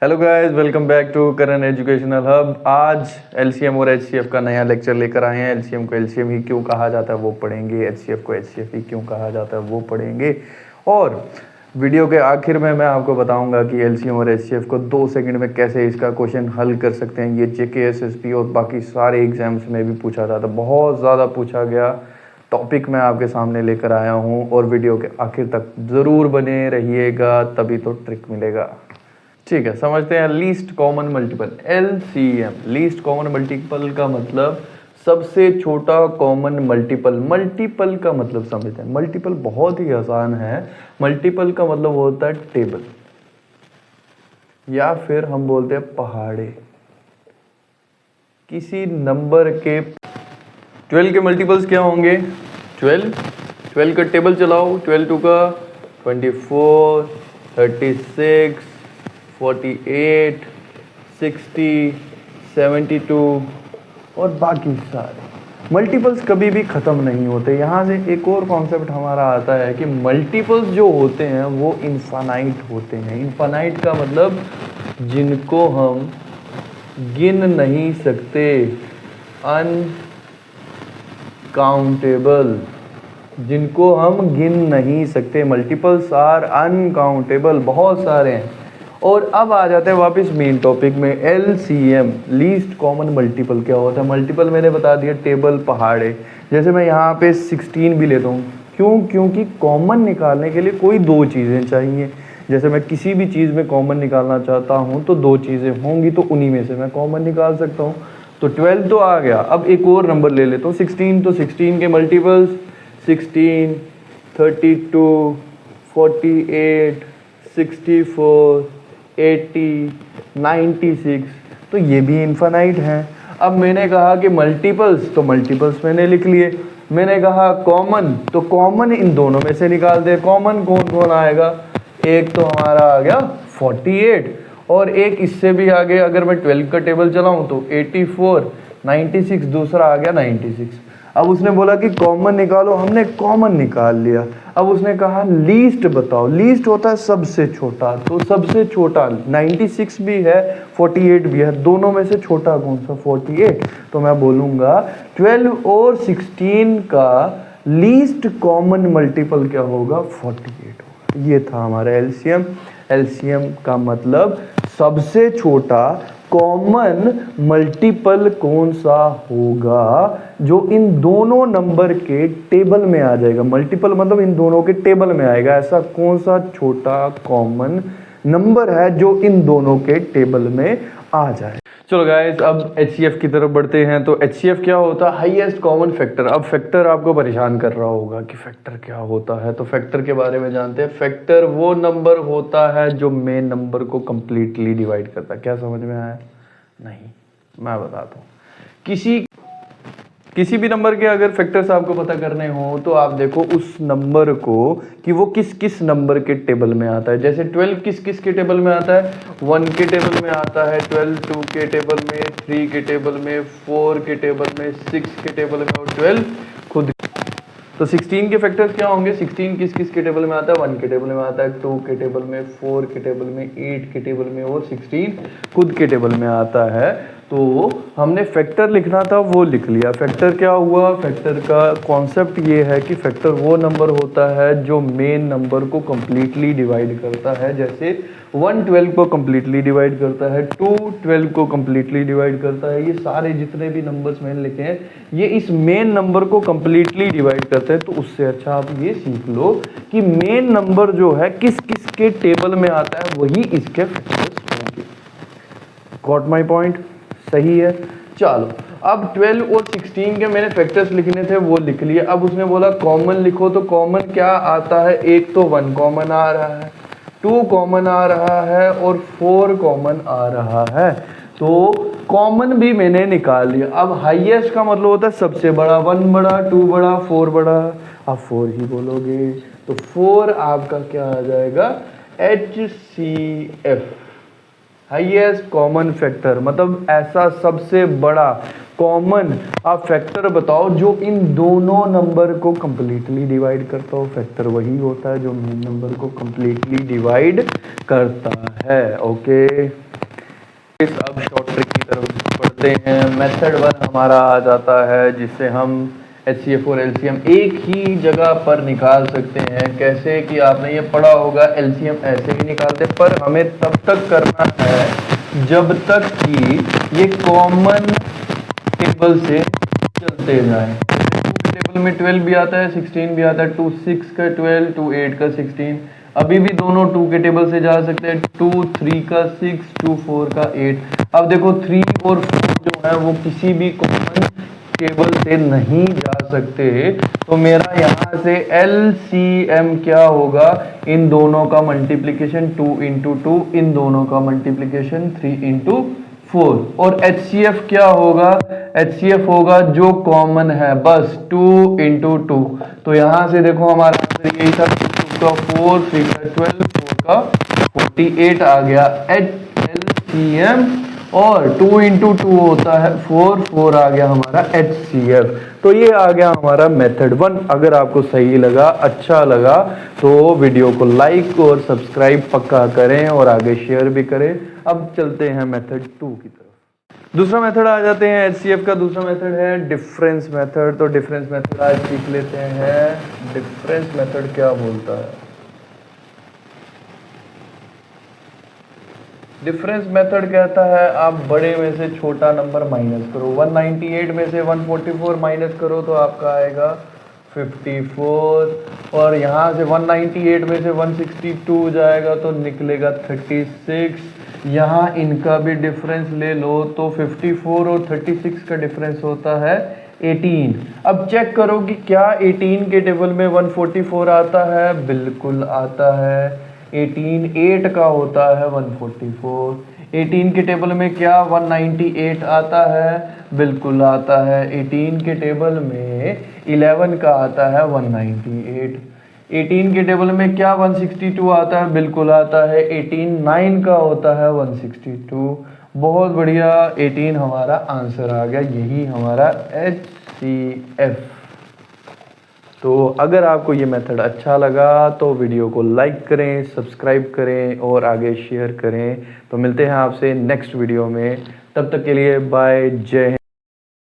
Hello guys, welcome back to Karan educational hub. आज LCM और HCF का नया लेक्चर लेकर आए हैं। एलसीएम को एलसीएम ही क्यों कहा जाता है वो पढ़ेंगे, एचसीएफ को एचसीएफ ही क्यों कहा जाता है वो पढ़ेंगे। और वीडियो के आखिर में मैं आपको बताऊंगा कि एलसीएम और एचसीएफ को 2 सेकंड में कैसे इसका क्वेश्चन हल कर सकते हैं। ये जेके एसएसबी और बाकी सारे एग्जाम्स में भी पूछा जाता है, बहुत ज़्यादा पूछा गया टॉपिक मैं आपके सामने लेकर आया हूँ। और वीडियो के आखिर तक ज़रूर बने रहिएगा, तभी तो ट्रिक मिलेगा। ठीक है, समझते हैं। Least common multiple, LCM. Least common multiple का मतलब सबसे छोटा कॉमन मल्टीपल। मल्टीपल का मतलब समझते हैं। मल्टीपल बहुत ही आसान है। मल्टीपल का मतलब होता है टेबल, या फिर हम बोलते हैं पहाड़े। किसी नंबर के 12 के मल्टीपल्स क्या होंगे? 12 का टेबल चलाओ। 12 टू का 24, 36, 48, 60, 72 और बाकी सारे मल्टीपल्स कभी भी ख़त्म नहीं होते। यहाँ से एक और कॉन्सेप्ट हमारा आता है कि मल्टीपल्स जो होते हैं वो इनफाइनाइट होते हैं। इनफाइनाइट का मतलब जिनको हम गिन नहीं सकते, अनकाउंटेबल, जिनको हम गिन नहीं सकते। मल्टीपल्स आर अनकाउंटेबल, बहुत सारे हैं। और अब आ जाते हैं वापस मेन टॉपिक में। एलसीएम, लीस्ट कॉमन मल्टीपल क्या होता है? मल्टीपल मैंने बता दिया, टेबल, पहाड़े। जैसे मैं यहाँ पे 16 भी लेता हूँ, क्यों? क्योंकि कॉमन निकालने के लिए कोई 2 चीज़ें चाहिए। जैसे मैं किसी भी चीज़ में कॉमन निकालना चाहता हूँ तो 2 चीज़ें होंगी, तो उन्हीं में से मैं कॉमन निकाल सकता हूँ। तो 12 तो आ गया। अब एक और नंबर ले लेता हूँ, 16। तो 16 के मल्टीपल्स 16, 32, 48, 64, 80, 96, तो ये भी इनफाइनाइट हैं। अब मैंने कहा कि मल्टीपल्स, तो मल्टीपल्स मैंने लिख लिए। मैंने कहा कॉमन, तो कॉमन इन दोनों में से निकाल दे। कॉमन कौन कौन आएगा? एक तो हमारा आ गया 48, और एक इससे भी आगे अगर मैं 12 का टेबल चलाऊं तो 84, 96, दूसरा आ गया 96। अब उसने बोला कि कॉमन निकालो, हमने कॉमन निकाल लिया। अब उसने कहा लीस्ट बताओ। लीस्ट होता है सबसे छोटा, तो सबसे छोटा 96 भी है, 48 भी है, दोनों में से छोटा कौन सा? 48। तो मैं बोलूँगा 12 और 16 का लीस्ट कॉमन मल्टीपल क्या होगा? 48 होगा। ये था हमारा एलसीएम। एलसीएम का मतलब सबसे छोटा कॉमन मल्टीपल कौन सा होगा जो इन दोनों नंबर के टेबल में आ जाएगा। मल्टीपल मतलब इन दोनों के टेबल में आएगा। ऐसा कौन सा छोटा कॉमन नंबर है जो इन दोनों के टेबल में आ जाए। चलो गाइस, अब एचसीएफ की तरफ बढ़ते हैं। तो एचसीएफ क्या होता है? Highest common factor. अब फैक्टर आपको परेशान कर रहा होगा कि फैक्टर क्या होता है, तो फैक्टर के बारे में जानते हैं। फैक्टर वो नंबर होता है जो मेन नंबर को कंप्लीटली डिवाइड करता है। क्या समझ में आया? नहीं, मैं बताता हूँ। किसी भी नंबर के अगर फैक्टर्स आपको पता करने हो तो आप देखो उस नंबर को कि वो किस किस नंबर के टेबल में आता है। जैसे 12 किस किस के टेबल में आता है? 1 के टेबल में आता है 12, 2 के टेबल में, 3 के टेबल में, 4 के टेबल में, 6 के टेबल में, और 12 खुद। तो 16 के फैक्टर्स क्या होंगे? 16 किस किस के टेबल में आता है? 1 के टेबल में आता है, 2 के टेबल में, 4 के टेबल में, 8 के टेबल में, और 16 खुद के टेबल में आता है। तो हमने फैक्टर लिखना था, वो लिख लिया। फैक्टर क्या हुआ? फैक्टर का कॉन्सेप्ट ये है कि फैक्टर वो नंबर होता है जो मेन नंबर को कंप्लीटली डिवाइड करता है। जैसे 1 12 को कंप्लीटली डिवाइड करता है, 2 12 को कंप्लीटली डिवाइड करता है। ये सारे जितने भी नंबर्स मैंने लिखे हैं ये इस मेन नंबर को कंप्लीटली डिवाइड करते हैं। तो उससे अच्छा आप ये सीख लो कि मेन नंबर जो है किस किस के टेबल में आता है, वही इसके फैक्टर्स होंगे। Got my point? सही है। चलो, अब 12 और 16 के मैंने फैक्टर्स लिखने थे, वो लिख लिए। अब उसने बोला कॉमन लिखो, तो कॉमन क्या आता है? एक तो 1 कॉमन आ रहा है, 2 कॉमन आ रहा है, और 4 कॉमन आ रहा है। तो कॉमन भी मैंने निकाल लिया। अब हाईएस्ट का मतलब होता है सबसे बड़ा। 1 बड़ा, 2 बड़ा, 4 बड़ा। आप 4 ही बोलोगे, तो 4 आपका क्या आ जाएगा? HCF, highest common factor. मतलब ऐसा सबसे बड़ा कॉमन आप फैक्टर बताओ जो इन दोनों नंबर को कंप्लीटली डिवाइड करता हो। फैक्टर वही होता है जो मेन नंबर को कंप्लीटली डिवाइड करता है। ओके, अब शॉर्ट ट्रिक की तरफ बढ़ते हैं। मेथड 1 हमारा आ जाता है जिससे हम HCF और LCM एक ही जगह पर निकाल सकते हैं। कैसे कि आपने ये पढ़ा होगा, LCM ऐसे ही निकालते, पर हमें तब तक करना है जब तक कि ये कॉमन टेबल से चलते जाएं। टेबल में 12 भी आता है, 16 भी आता है, 2 6 का 12, 2 8 का 16। अभी भी दोनों 2 के टेबल से जा सकते हैं, 2 3 का 6, 2 4 का 8। अब देखो 3 और 4 जो है वो किसी भी कॉमन टेबल से नहीं जा सकते, तो मेरा यहाँ से LCM क्या होगा, इन दोनों का मल्टीप्लिकेशन 2 इंटू 2, इन दोनों का मल्टीप्लिकेशन 3 इंटू 4। और HCF क्या होगा, HCF होगा जो कॉमन है, बस 2 इंटू 2। तो यहाँ से देखो हमारा आंसर यही था, 2 का 4, 3 का 12, 4 का 48 आ गया LCM। और 2 इंटू 2 होता है 4, 4 आ गया हमारा HCF। तो ये आ गया हमारा मेथड 1। अगर आपको सही लगा, अच्छा लगा, तो वीडियो को लाइक और सब्सक्राइब पक्का करें और आगे शेयर भी करें। अब चलते हैं मेथड 2 की तरफ। दूसरा मेथड आ जाते हैं HCF का। दूसरा मेथड है डिफरेंस मेथड। तो डिफरेंस मेथड आज सीख लेते हैं। डिफरेंस मेथड क्या बोलता है? डिफरेंस मेथड कहता है आप बड़े में से छोटा नंबर माइनस करो। 198 में से 144 माइनस करो तो आपका आएगा 54। और यहाँ से 198 में से 162 जाएगा तो निकलेगा 36। यहाँ इनका भी डिफरेंस ले लो तो 54 और 36 का डिफरेंस होता है 18। अब चेक करो कि क्या 18 के टेबल में 144 आता है? बिल्कुल आता है। 18 8 का होता है 144। 18 के टेबल में क्या 198 आता है? बिल्कुल आता है। 18 के टेबल में 11 का आता है 198। 18 के टेबल में क्या 162 आता है? बिल्कुल आता है। 18 9 का होता है 162। बहुत बढ़िया, 18 हमारा आंसर आ गया। यही हमारा HCF। तो अगर आपको ये मेथड अच्छा लगा तो वीडियो को लाइक करें, सब्सक्राइब करें और आगे शेयर करें। तो मिलते हैं आपसे नेक्स्ट वीडियो में। तब तक के लिए बाय, जय हिंद।